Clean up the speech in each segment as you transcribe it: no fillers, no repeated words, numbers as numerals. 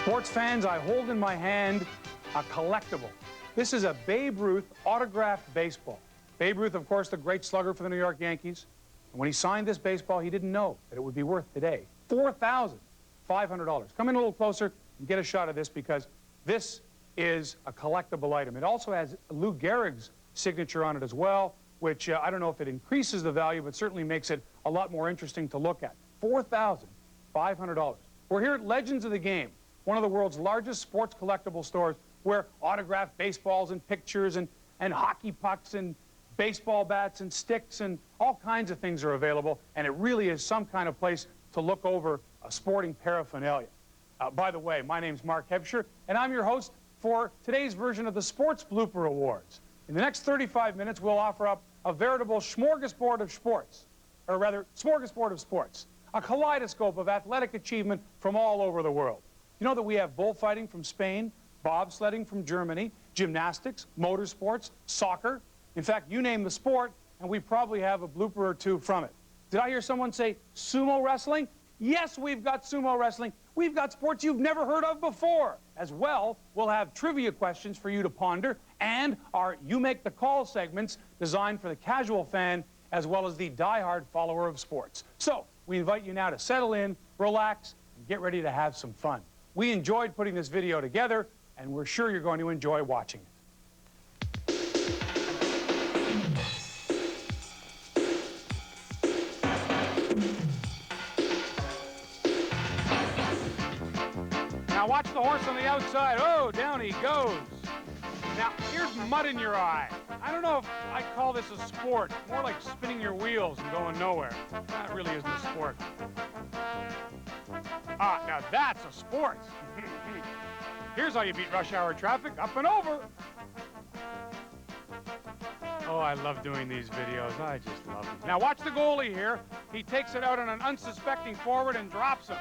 Sports fans, I hold in my hand a collectible. This is a Babe Ruth autographed baseball. Babe Ruth, of course, the great slugger for the New York Yankees. And when he signed this baseball, he didn't know that it would be worth today $4,500. Come in a little closer and get a shot of this because this is a collectible item. It also has Lou Gehrig's signature on it as well, which I don't know if it increases the value, but certainly makes it a lot more interesting to look at. $4,500. We're here at Legends of the Game, one of the world's largest sports collectible stores where autographed baseballs and pictures and hockey pucks and baseball bats and sticks and all kinds of things are available, and it really is some kind of place to look over a sporting paraphernalia. By the way, my name's Mark Hebscher, and I'm your host for today's version of the Sports Blooper Awards. In the next 35 minutes, we'll offer up a veritable smorgasbord of sports, or rather, smorgasbord of sports, a kaleidoscope of athletic achievement from all over the world. You know that we have bullfighting from Spain, bobsledding from Germany, gymnastics, motorsports, soccer. In fact, you name the sport, and we probably have a blooper or two from it. Did I hear someone say sumo wrestling? Yes, we've got sumo wrestling. We've got sports you've never heard of before. As well, we'll have trivia questions for you to ponder, and our You Make the Call segments designed for the casual fan as well as the die-hard follower of sports. So, we invite you now to settle in, relax, and get ready to have some fun. We enjoyed putting this video together, and we're sure you're going to enjoy watching it. Now watch the horse on the outside. Oh, down he goes. Now, here's mud in your eye. I don't know if I'd call this a sport. More like spinning your wheels and going nowhere. That really isn't a sport. Ah, now that's a sport. Here's how you beat rush hour traffic, up and over. Oh, I love doing these videos. I just love them. Now watch the goalie here. He takes it out on an unsuspecting forward and drops him.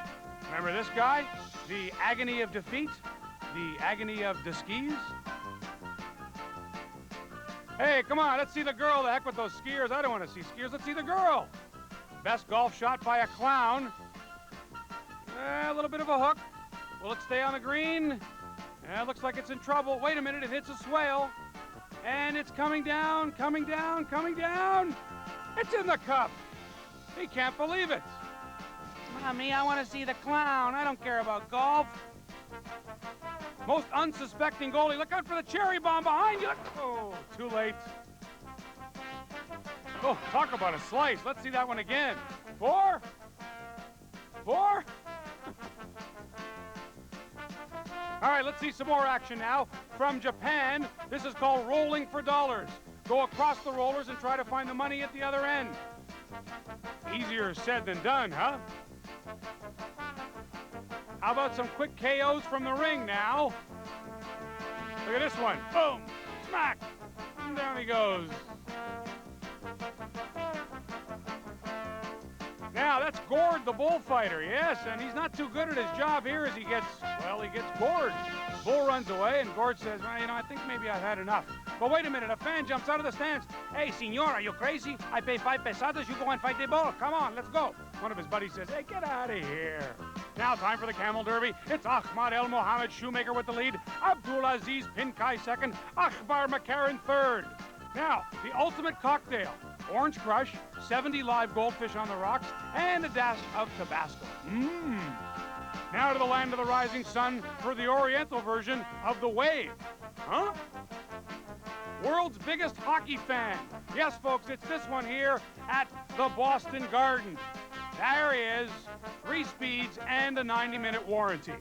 Remember this guy? The agony of defeat? The agony of the skis? Hey, come on, let's see the girl. The heck with those skiers. I don't want to see skiers. Let's see the girl. Best golf shot by a clown. A little bit of a hook. Will it stay on the green? Looks like it's in trouble. Wait a minute, it hits a swale. And it's coming down, coming down, coming down. It's in the cup. He can't believe it. Mommy, I want to see the clown. I don't care about golf. Most unsuspecting goalie. Look out for the cherry bomb behind you. Oh, too late. Oh, talk about a slice. Let's see that one again. 4. 4. All right, let's see some more action now. From Japan, this is called rolling for dollars. Go across the rollers and try to find the money at the other end. Easier said than done, huh? How about some quick KOs from the ring now? Look at this one. Boom! Smack! And down he goes. Now, that's Gord, the bullfighter, yes, and he's not too good at his job here as he gets gored. Bull runs away, and Gord says, well, you know, I think maybe I've had enough. But wait a minute, a fan jumps out of the stands. Hey, senor, are you crazy? I pay 5 pesadas, you go and fight the bull. Come on, let's go. One of his buddies says, hey, get out of here. Now, time for the Camel Derby. It's Ahmad El Mohammed Shoemaker with the lead. Abdul Aziz Pinkai second. Akbar McCarran third. Now, the ultimate cocktail. Orange Crush, 70 live goldfish on the rocks, and a dash of Tabasco. Mmm. Now to the land of the rising sun for the oriental version of the Wave. Huh? World's biggest hockey fan. Yes, folks, it's this one here at the Boston Garden. There he is, 3 speeds and a 90-minute warranty.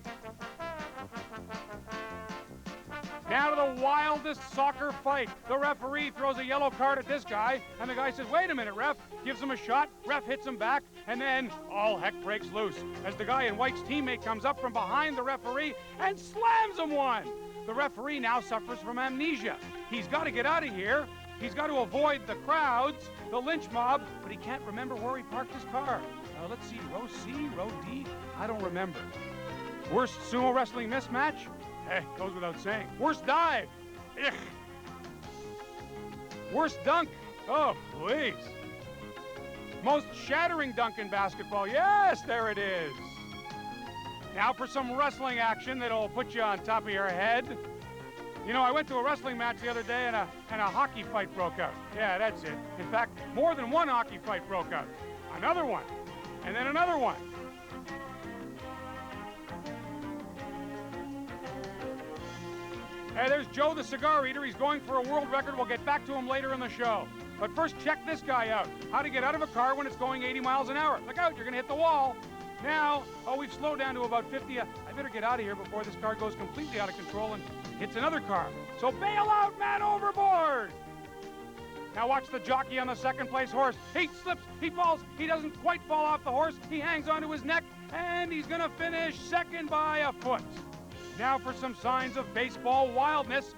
Now to the wildest soccer fight. The referee throws a yellow card at this guy, and the guy says, wait a minute, ref. Gives him a shot, ref hits him back, and then all heck breaks loose as the guy in white's teammate comes up from behind the referee and slams him one. The referee now suffers from amnesia. He's got to get out of here. He's got to avoid the crowds, the lynch mob, but he can't remember where he parked his car. Let's see, row C, row D, I don't remember. Worst sumo wrestling mismatch? Goes without saying. Worst dive? Ugh. Worst dunk? Oh, please. Most shattering dunk in basketball? Yes, there it is. Now for some wrestling action that'll put you on top of your head. You know, I went to a wrestling match the other day and a hockey fight broke out. Yeah, that's it. In fact, more than one hockey fight broke out. Another one, and then another one. Hey, there's Joe the cigar eater. He's going for a world record. We'll get back to him later in the show. But first, check this guy out. How to get out of a car when it's going 80 miles an hour. Look out, you're going to hit the wall. Now, we've slowed down to about 50. I better get out of here before this car goes completely out of control and hits another car. So bail out, man, overboard! Now watch the jockey on the second place horse. He slips, he falls, he doesn't quite fall off the horse. He hangs onto his neck, and he's going to finish second by a foot. Now for some signs of baseball wildness.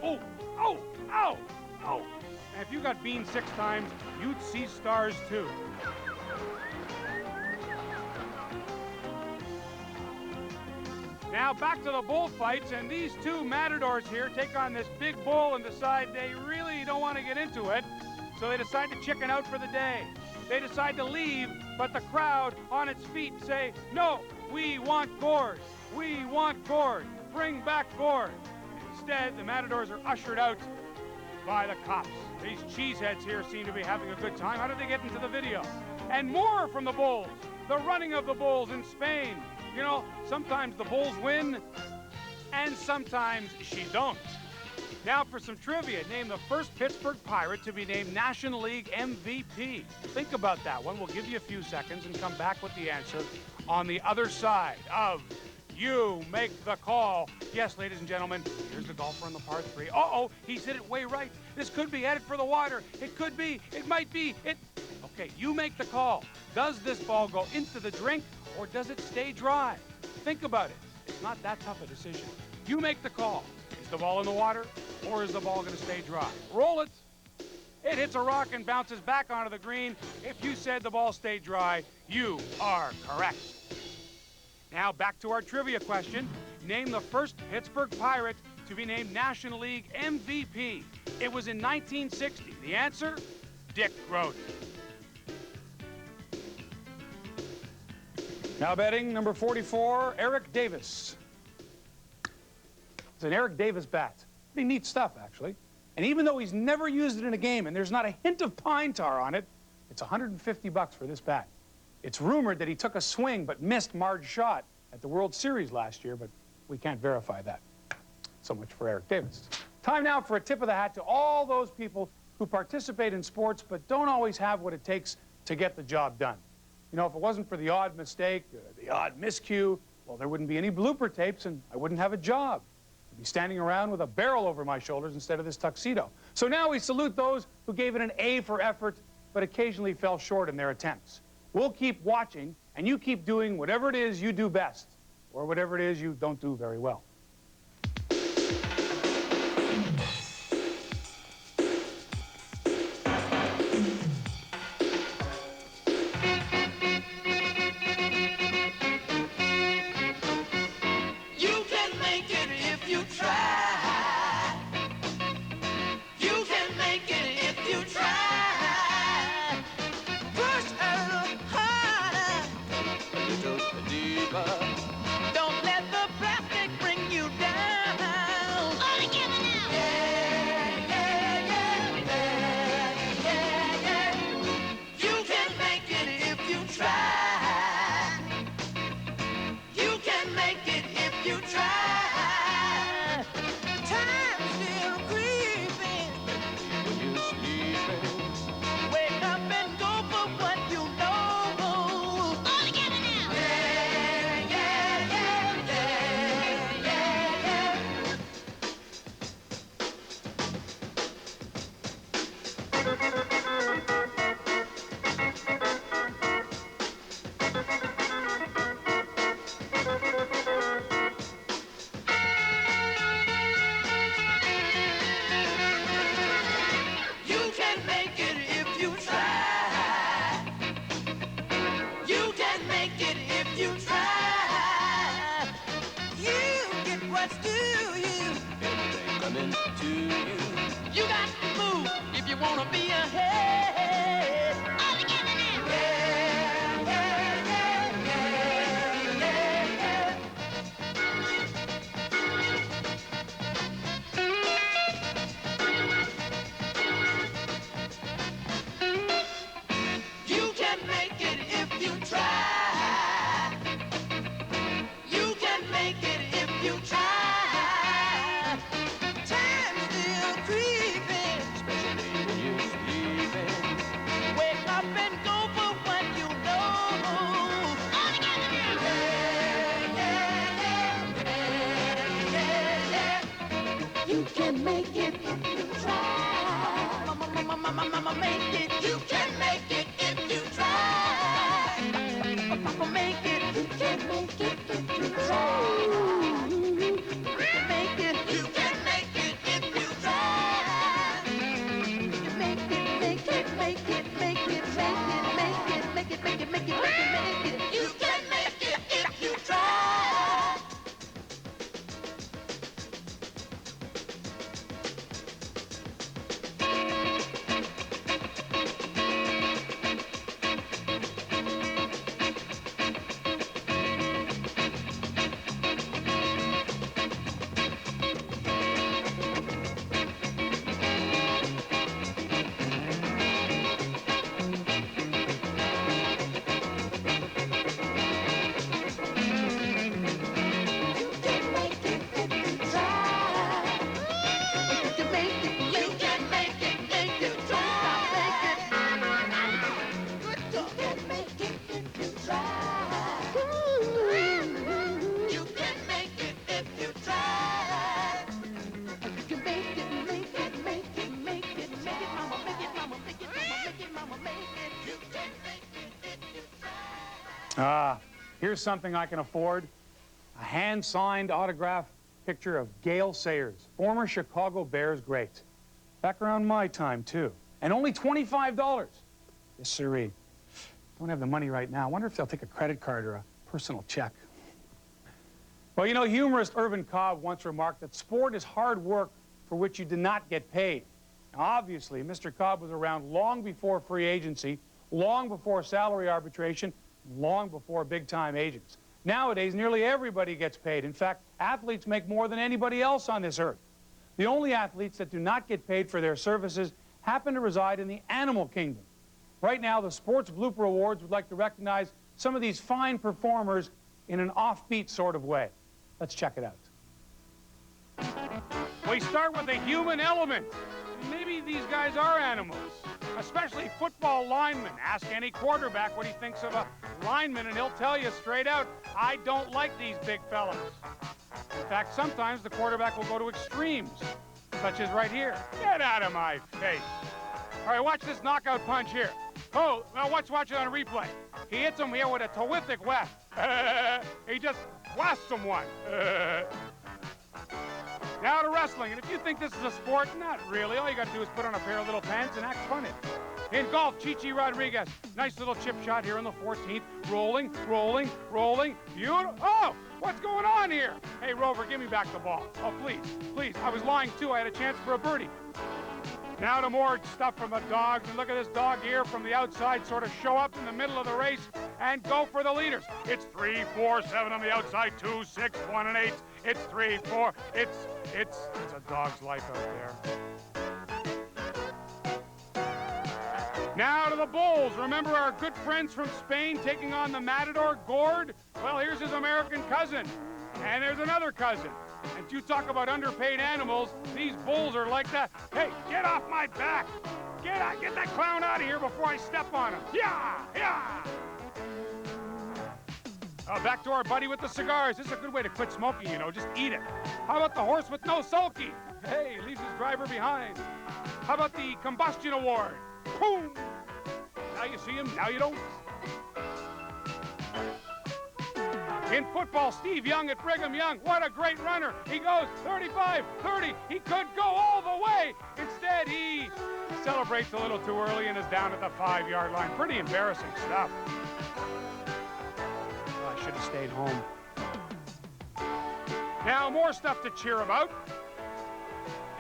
Oh, oh, ow, oh. And if you got beamed 6 times, you'd see stars too. Now back to the bullfights, and these two matadors here take on this big bull and decide they really don't want to get into it, so they decide to chicken out for the day. They decide to leave, but the crowd on its feet say, no, we want Gord. We want Gord. Bring back Gord. Instead, the matadors are ushered out by the cops. These cheeseheads here seem to be having a good time. How did they get into the video? And more from the bulls. The running of the bulls in Spain. You know, sometimes the bulls win, and sometimes she don't. Now for some trivia. Name the first Pittsburgh Pirate to be named National League MVP. Think about that one. We'll give you a few seconds and come back with the answer on the other side of You Make the Call. Yes, ladies and gentlemen, here's the golfer on the par 3. Uh-oh, he's hit it way right. This could be headed for the water. It could be, it might be, Okay, you make the call. Does this ball go into the drink, or does it stay dry? Think about it. It's not that tough a decision. You make the call. Is the ball in the water, or is the ball going to stay dry? Roll it. It hits a rock and bounces back onto the green. If you said the ball stayed dry, you are correct. Now back to our trivia question. Name the first Pittsburgh Pirate to be named National League MVP. It was in 1960. The answer? Dick Groat. Now betting number 44, Eric Davis. It's an Eric Davis bat. Pretty neat stuff, actually. And even though he's never used it in a game and there's not a hint of pine tar on it, it's $150 for this bat. It's rumored that he took a swing but missed Marge's shot at the World Series last year, but we can't verify that. So much for Eric Davis. Time now for a tip of the hat to all those people who participate in sports but don't always have what it takes to get the job done. You know, if it wasn't for the odd mistake, the odd miscue, well, there wouldn't be any blooper tapes and I wouldn't have a job. I'd be standing around with a barrel over my shoulders instead of this tuxedo. So now we salute those who gave it an A for effort, but occasionally fell short in their attempts. We'll keep watching, and you keep doing whatever it is you do best, or whatever it is you don't do very well. make it. You can make it if you try. You can make it. You can make it if you try. You can make it, make it, make it, make it, make it, make it, make it, make it, make it, make it, make it. You can make it if you try. Here's something I can afford. A hand-signed autograph picture of Gale Sayers, former Chicago Bears great. Back around my time, too. And only $25. Yes, sirree. Don't have the money right now. I wonder if they'll take a credit card or a personal check. Well, you know, humorist Irvin Cobb once remarked that sport is hard work for which you do not get paid. Now, obviously, Mr. Cobb was around long before free agency, long before salary arbitration, long before big-time agents. Nowadays, nearly everybody gets paid. In fact, athletes make more than anybody else on this earth. The only athletes that do not get paid for their services happen to reside in the animal kingdom. Right now, the Sports Blooper Awards would like to recognize some of these fine performers in an offbeat sort of way. Let's check it out. We start with the human element. Maybe these guys are animals, especially football linemen. Ask any quarterback what he thinks of a lineman, and he'll tell you straight out, I don't like these big fellas. In fact, sometimes the quarterback will go to extremes, such as right here. Get out of my face. All right, watch this knockout punch here. Oh, now watch it on a replay. He hits him here with a terrific whack. He just blasts him one. Now to wrestling, and if you think this is a sport, not really. All you got to do is put on a pair of little pants and act funny. In golf, Chichi Rodriguez, nice little chip shot here in the 14th. Rolling, rolling, rolling. Beautiful. Oh, what's going on here? Hey, Rover, give me back the ball. Oh, please, please. I was lying, too. I had a chance for a birdie. Now to more stuff from the dogs. And look at this dog here from the outside sort of show up in the middle of the race and go for the leaders. It's 3, 4, 7 on the outside, 2, 6, 1, and 8. It's 3, 4. It's a dog's life out there. Now to the bulls. Remember our good friends from Spain taking on the Matador Gord? Well, here's his American cousin. And there's another cousin. And you talk about underpaid animals, these bulls are like that. Hey, get off my back. Get that clown out of here before I step on him. Yeah, yeah. Back to our buddy with the cigars. This is a good way to quit smoking, you know, just eat it. How about the horse with no sulky? Hey, leaves his driver behind. How about the combustion award? Boom! Now you see him, now you don't. In football, Steve Young at Brigham Young. What a great runner. He goes 35, 30. He could go all the way. Instead, he celebrates a little too early and is down at the 5-yard line. Pretty embarrassing stuff. Well, I should have stayed home. Now, more stuff to cheer about.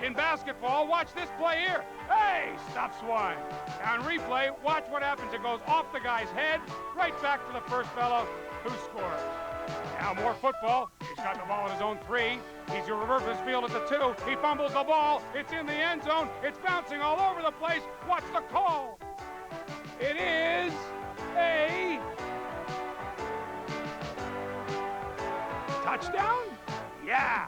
In basketball, watch this play here. Hey, stuffs one. On replay, watch what happens. It goes off the guy's head, right back to the first fellow who scores. Now more football. He's got the ball in his own 3. He's in reverse field at the 2. He fumbles the ball. It's in the end zone. It's bouncing all over the place. What's the call? It is a touchdown? Yeah.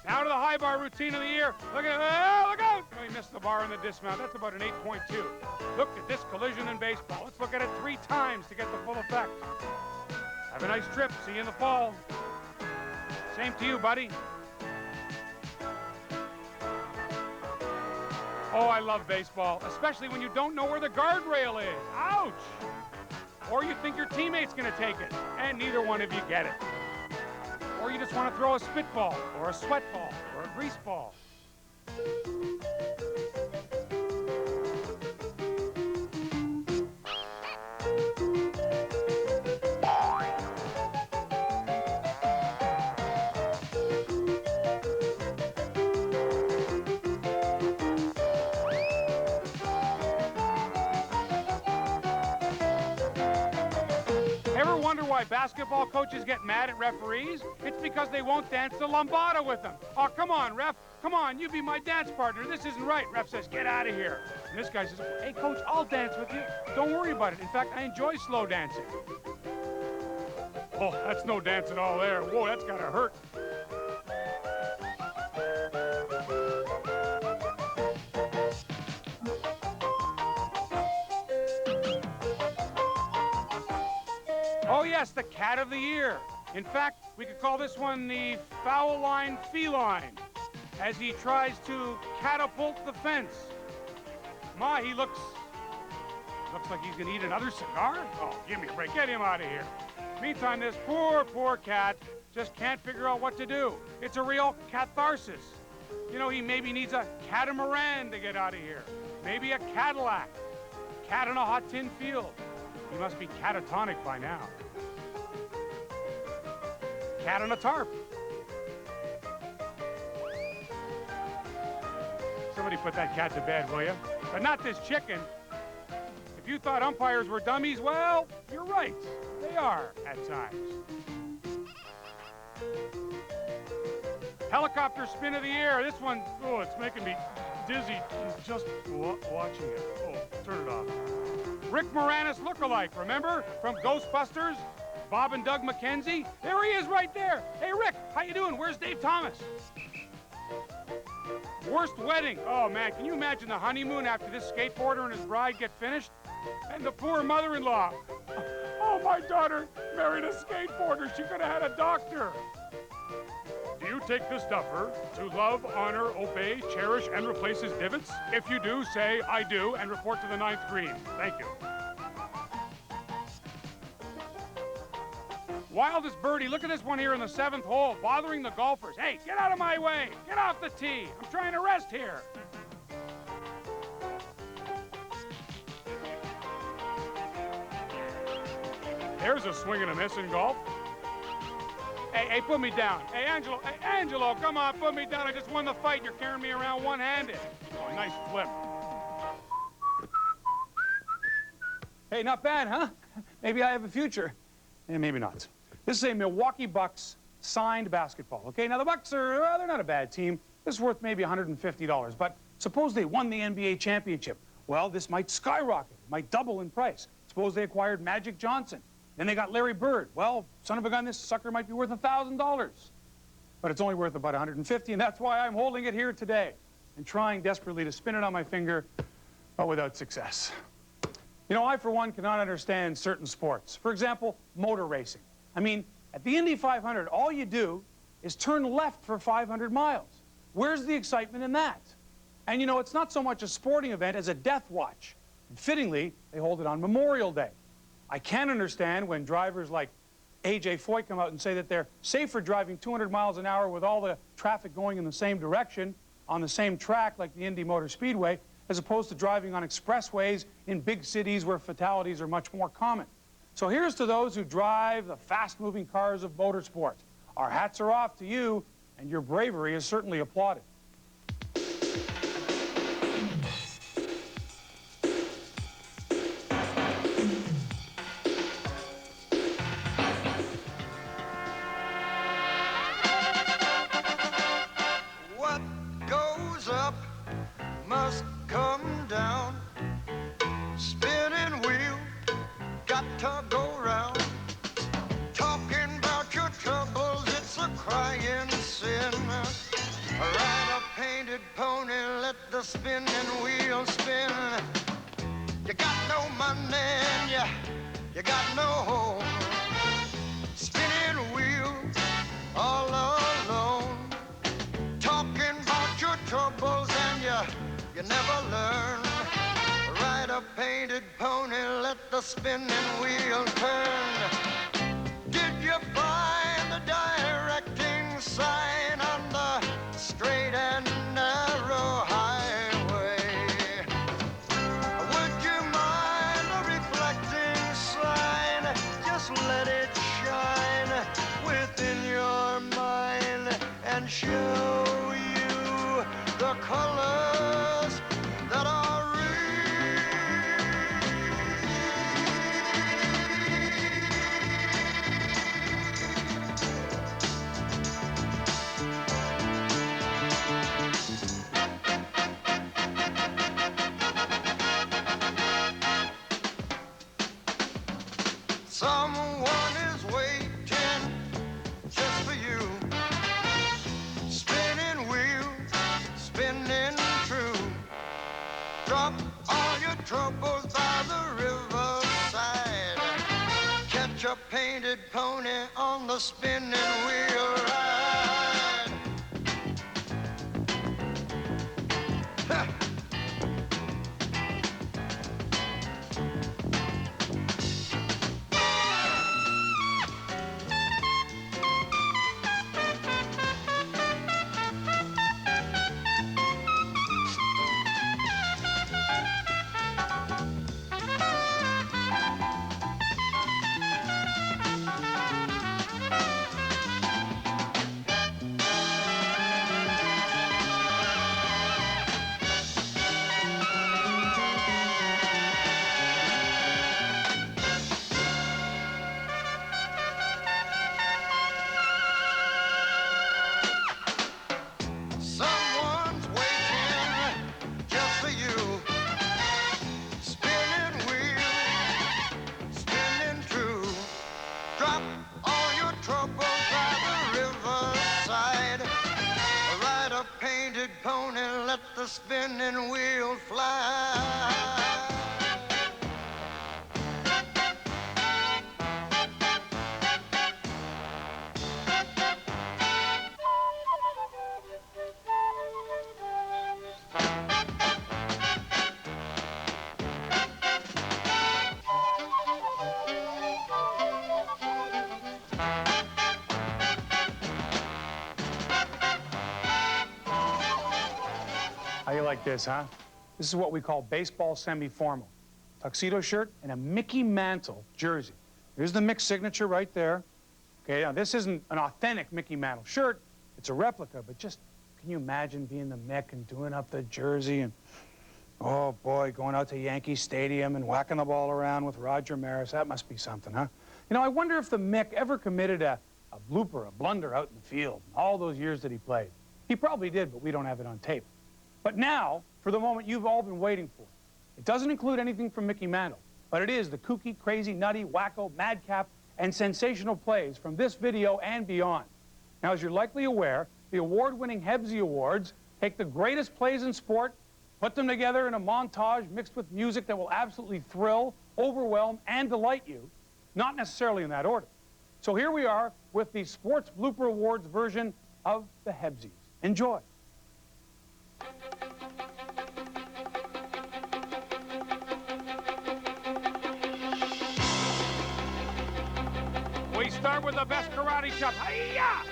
Now to the high bar routine of the year. Look at it. Oh, look out. Oh, he missed the bar in the dismount. That's about an 8.2. Look at this collision in baseball. Let's look at it 3 times to get the full effect. Have a nice trip. See you in the fall. Same to you, buddy. Oh, I love baseball, especially when you don't know where the guardrail is. Ouch! Or you think your teammate's gonna take it, and neither one of you get it. Or you just want to throw a spitball, or a sweat ball, or a grease ball. Ever wonder why basketball coaches get mad at referees? It's because they won't dance the lambada with them. Oh, come on, ref. Come on, you be my dance partner. This isn't right. Ref says, get out of here. And this guy says, hey, coach, I'll dance with you. Don't worry about it. In fact, I enjoy slow dancing. Oh, that's no dance at all there. Whoa, that's gotta hurt. Oh yes, the cat of the year. In fact, we could call this one the foul line feline, as he tries to catapult the fence. My, he looks like he's gonna eat another cigar. Oh, give me a break, get him out of here. Meantime, this poor cat just can't figure out what to do. It's a real catharsis. You know, he maybe needs a catamaran to get out of here. Maybe a Cadillac. Cat in a hot tin field. He must be catatonic by now. Cat on a tarp. Somebody put that cat to bed, will you? But not this chicken. If you thought umpires were dummies, well, you're right. They are at times. Helicopter spin of the year. This one, oh, it's making me dizzy just watching it. Oh, turn it off. Rick Moranis lookalike, remember? From Ghostbusters? Bob and Doug McKenzie? There he is right there. Hey, Rick, how you doing? Where's Dave Thomas? Worst wedding. Oh, man, can you imagine the honeymoon after this skateboarder and his bride get finished? And the poor mother-in-law. Oh, my daughter married a skateboarder. She could have had a doctor. Do you take this duffer to love, honor, obey, cherish, and replace his divots? If you do, say, I do, and report to the 9th green. Thank you. Wildest birdie, look at this one here in the 7th hole, bothering the golfers. Hey, get out of my way. Get off the tee. I'm trying to rest here. There's a swing and a miss in golf. Hey, put me down. Hey, Angelo, come on, put me down. I just won the fight. You're carrying me around one-handed. Oh, nice flip. Hey, not bad, huh? Maybe I have a future. And maybe not. This is a Milwaukee Bucks signed basketball, okay? Now, the Bucks are, well, they're not a bad team. This is worth maybe $150. But suppose they won the NBA championship. Well, this might skyrocket, might double in price. Suppose they acquired Magic Johnson. Then they got Larry Bird. Well, son of a gun, this sucker might be worth $1,000. But it's only worth about $150, and that's why I'm holding it here today and trying desperately to spin it on my finger, but without success. You know, I, for one, cannot understand certain sports. For example, motor racing. I mean, at the Indy 500, all you do is turn left for 500 miles. Where's the excitement in that? And, you know, it's not so much a sporting event as a death watch. And fittingly, they hold it on Memorial Day. I can understand when drivers like A.J. Foyt come out and say that they're safer driving 200 miles an hour with all the traffic going in the same direction on the same track like the Indy Motor Speedway, as opposed to driving on expressways in big cities where fatalities are much more common. So here's to those who drive the fast-moving cars of motorsport. Our hats are off to you, and your bravery is certainly applauded. What goes up must come down. Spinning wheel, got to go round. Talking about your troubles, it's a crying sin. Right the spinning wheel turn. Did you find the directing sign on the straight and narrow highway? Would you mind a reflecting sign? Just let it shine within your mind and show you the colors that are real. Someone is waiting just for you. Spinning wheels, spinning true. Drop all your troubles by the riverside. Catch a painted pony on the spinning wheel ride. Ha! Someone's waiting just for you. Spinning wheel, spinning true. Drop all your troubles by the riverside. Ride a painted pony, let the spinning wheel fly. How you like this, huh? This is what we call baseball semi-formal. Tuxedo shirt and a Mickey Mantle jersey. Here's the Mick signature right there. Okay, now this isn't an authentic Mickey Mantle shirt. It's a replica, but just, can you imagine being the Mick and doing up the jersey and, oh boy, going out to Yankee Stadium and whacking the ball around with Roger Maris? That must be something, huh? You know, I wonder if the Mick ever committed a blooper, a blunder out in the field, all those years that he played. He probably did, but we don't have it on tape. But now, for the moment you've all been waiting for. It doesn't include anything from Mickey Mantle, but it is the kooky, crazy, nutty, wacko, madcap, and sensational plays from this video and beyond. Now, as you're likely aware, the award-winning Hebzee Awards take the greatest plays in sport, put them together in a montage mixed with music that will absolutely thrill, overwhelm, and delight you, not necessarily in that order. So here we are with the Sports Blooper Awards version of the Hebzees. Enjoy. We start with the best karate chop. Hi-ya!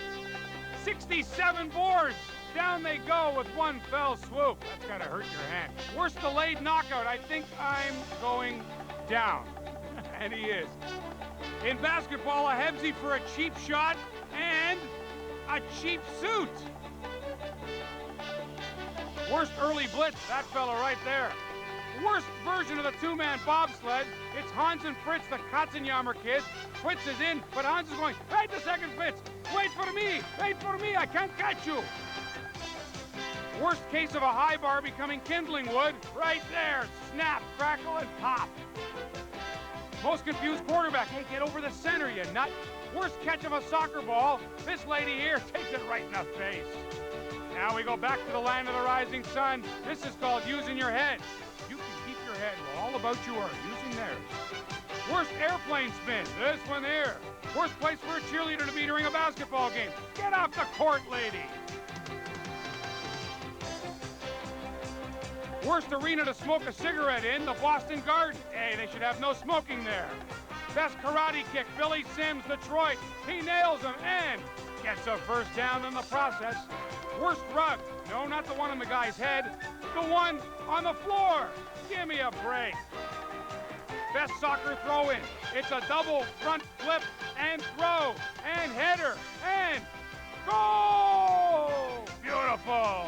67 boards. Down they go with one fell swoop. That's gotta hurt your hand. Worst delayed knockout. I think I'm going down. And he is. In basketball, a Hebzee for a cheap shot and a cheap suit. Worst early blitz, that fella right there. Worst version of the two-man bobsled, it's Hans and Fritz, the Katzenjammer kids. Fritz is in, but Hans is going, right to second, Fritz. Wait for me, I can't catch you. Worst case of a high bar becoming kindling wood, right there. Snap, crackle, and pop. Most confused quarterback, hey, get over the center, you nut. Worst catch of a soccer ball, this lady here takes it right in the face. Now we go back to the land of the rising sun. This is called using your head. You can keep your head while all about you are using theirs. Worst airplane spin, this one here. Worst place for a cheerleader to be during a basketball game. Get off the court, lady. Worst arena to smoke a cigarette in, the Boston Garden. Hey, they should have no smoking there. Best karate kick, Billy Sims, Detroit. He nails him and gets a first down in the process. Worst rug, no, not the one on the guy's head, the one on the floor. Give me a break. Best soccer throw-in, it's a double front flip and throw and header and goal! Beautiful.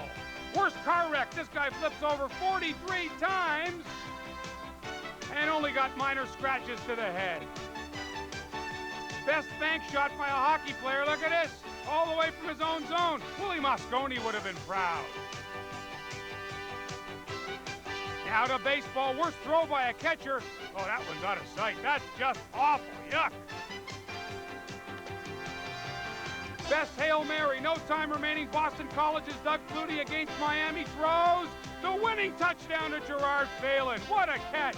Worst car wreck, this guy flips over 43 times and only got minor scratches to the head. Best bank shot by a hockey player, look at this, all the way from his own zone. Willie Mosconi would have been proud. Now to baseball, worst throw by a catcher. Oh, that one's out of sight. That's just awful, yuck. Best Hail Mary, no time remaining. Boston College's Doug Flutie against Miami throws the winning touchdown to Gerard Phelan. What a catch.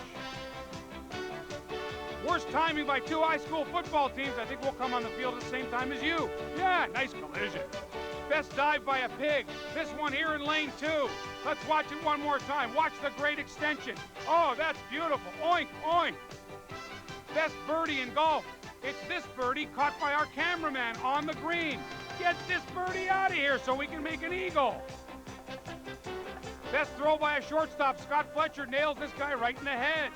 Worst timing by two high school football teams. I think we'll come on the field at the same time as you. Yeah, nice collision. Best dive by a pig. This one here in lane 2. Let's watch it one more time. Watch the great extension. Oh, that's beautiful. Oink, oink. Best birdie in golf. It's this birdie caught by our cameraman on the green. Get this birdie out of here so we can make an eagle. Best throw by a shortstop. Scott Fletcher nails this guy right in the head.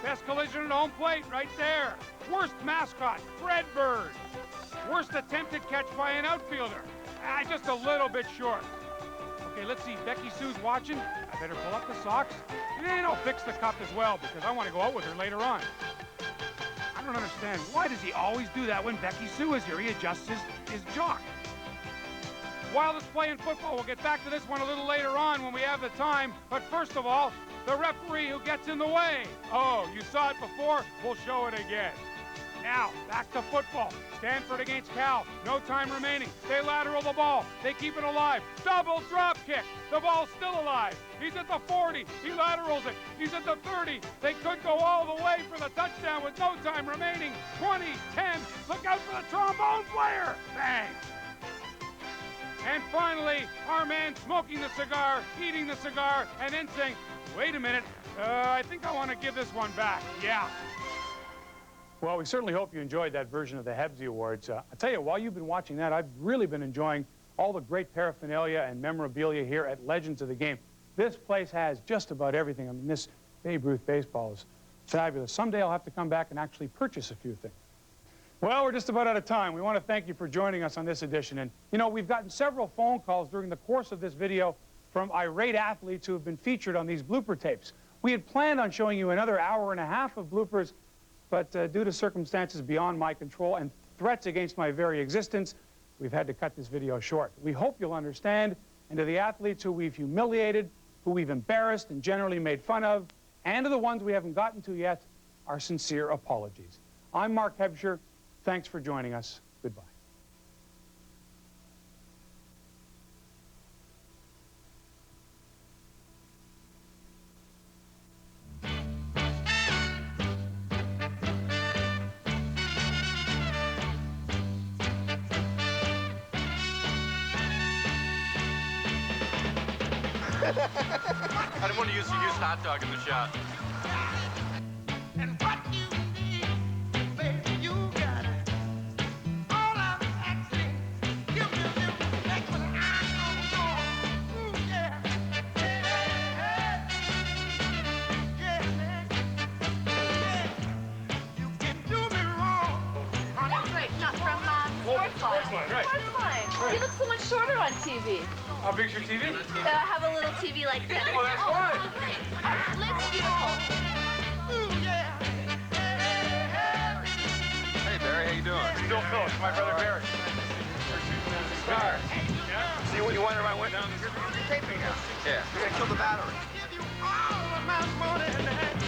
Best collision at home plate right there. Worst mascot, Fred Bird. Worst attempted catch by an outfielder. Just a little bit short. Okay, let's see. Becky Sue's watching. I better pull up the socks. And I'll fix the cup as well because I want to go out with her later on. I don't understand. Why does he always do that when Becky Sue is here? He adjusts his jock. Wildest play in football. We'll get back to this one a little later on when we have the time. But first of all, the referee who gets in the way. Oh, you saw it before? We'll show it again. Now, back to football. Stanford against Cal. No time remaining. They lateral the ball. They keep it alive. Double drop kick. The ball's still alive. He's at the 40. He laterals it. He's at the 30. They could go all the way for the touchdown with no time remaining. 20, 10. Look out for the trombone player. Bang. And finally, our man smoking the cigar, eating the cigar, and then saying, wait a minute, I think I want to give this one back. Yeah. Well, we certainly hope you enjoyed that version of the Hebzee Awards. I tell you, while you've been watching that, I've really been enjoying all the great paraphernalia and memorabilia here at Legends of the Game. This place has just about everything. I mean, this Babe Ruth baseball is fabulous. Someday I'll have to come back and actually purchase a few things. Well, we're just about out of time. We want to thank you for joining us on this edition. And, you know, we've gotten several phone calls during the course of this video from irate athletes who have been featured on these blooper tapes. We had planned on showing you another hour and a half of bloopers, but due to circumstances beyond my control and threats against my very existence, we've had to cut this video short. We hope you'll understand, and to the athletes who we've humiliated, who we've embarrassed and generally made fun of, and to the ones we haven't gotten to yet, our sincere apologies. I'm Mark Hebscher. Thanks for joining us. Goodbye. I didn't want to use a used hot dog in the shot. And what you need, baby, you got it. All I'm asking, give me a little next one. I know. Ooh, yeah. Yeah. Yeah. You can do me wrong. That's right, not from Sportsline. Right. Sportsline. You look so much shorter on TV. How big's your TV? I have a little TV like this. Oh, that's fine. Let's beautiful. Ooh, yeah. Hey, Barry, how you doing? Bill Phillips, my brother Barry. See what you wonder about went down the tape again? Yeah. We're gonna kill the battery. Give you all of my money and